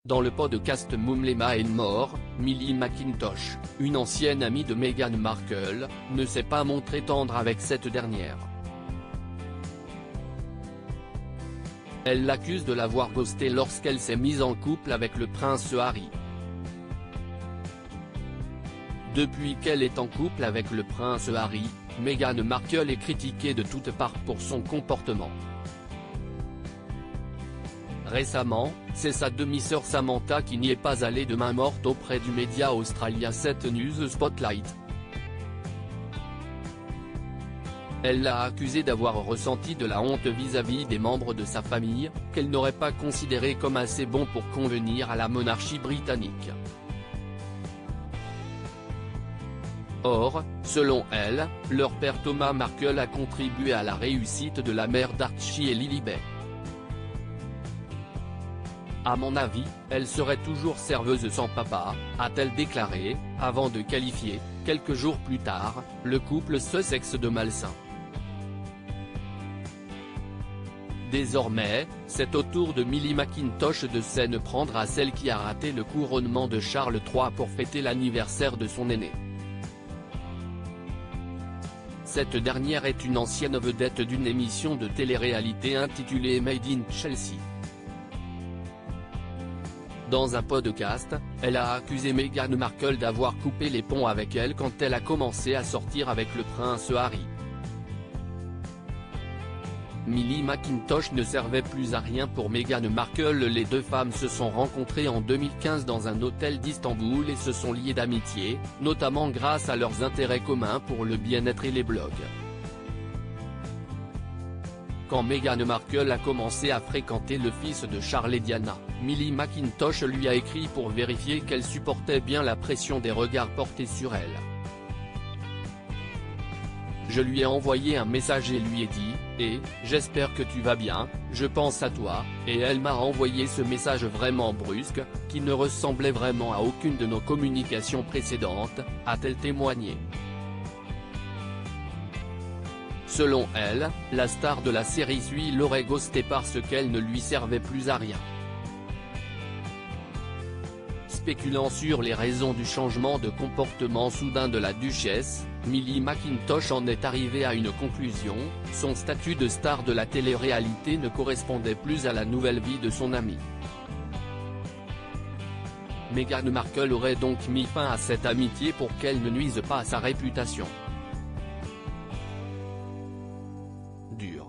Dans le podcast Mumlema est mort, Millie McIntosh, une ancienne amie de Meghan Markle, ne s'est pas montrée tendre avec cette dernière. Elle l'accuse de l'avoir ghosté lorsqu'elle s'est mise en couple avec le prince Harry. Depuis qu'elle est en couple avec le prince Harry, Meghan Markle est critiquée de toutes parts pour son comportement. Récemment, c'est sa demi-sœur Samantha qui n'y est pas allée de main morte auprès du média australien 7 News Spotlight. Elle l'a accusée d'avoir ressenti de la honte vis-à-vis des membres de sa famille, qu'elle n'aurait pas considérés comme assez bons pour convenir à la monarchie britannique. Or, selon elle, leur père Thomas Markle a contribué à la réussite de la mère d'Archie et Lilibet. À mon avis, elle serait toujours serveuse sans papa, a-t-elle déclaré, avant de qualifier, quelques jours plus tard, le couple Sussex de malsain. Désormais, c'est au tour de Millie McIntosh de s'en prendre à celle qui a raté le couronnement de Charles III pour fêter l'anniversaire de son aîné. Cette dernière est une ancienne vedette d'une émission de télé-réalité intitulée Made in Chelsea. Dans un podcast, elle a accusé Meghan Markle d'avoir coupé les ponts avec elle quand elle a commencé à sortir avec le prince Harry. Millie McIntosh ne servait plus à rien pour Meghan Markle. Les deux femmes se sont rencontrées en 2015 dans un hôtel d'Istanbul et se sont liées d'amitié, notamment grâce à leurs intérêts communs pour le bien-être et les blogs. Quand Meghan Markle a commencé à fréquenter le fils de Charles et Diana, Millie McIntosh lui a écrit pour vérifier qu'elle supportait bien la pression des regards portés sur elle. Je lui ai envoyé un message et lui ai dit « Eh, j'espère que tu vas bien, je pense à toi », et elle m'a envoyé ce message vraiment brusque, qui ne ressemblait vraiment à aucune de nos communications précédentes, a-t-elle témoigné. Selon elle, la star de la série Suits l'aurait ghosté parce qu'elle ne lui servait plus à rien. Spéculant sur les raisons du changement de comportement soudain de la duchesse, Millie McIntosh en est arrivée à une conclusion: son statut de star de la télé-réalité ne correspondait plus à la nouvelle vie de son amie. Meghan Markle aurait donc mis fin à cette amitié pour qu'elle ne nuise pas à sa réputation. Dur.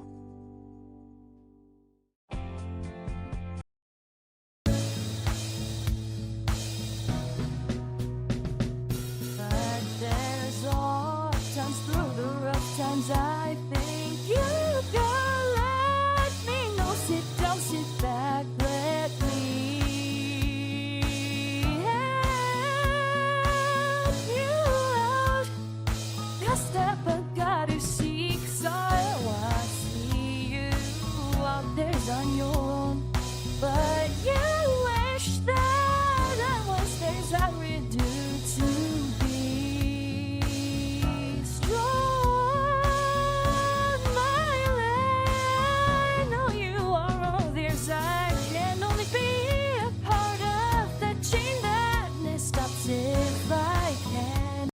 But there's all times through the rough times I think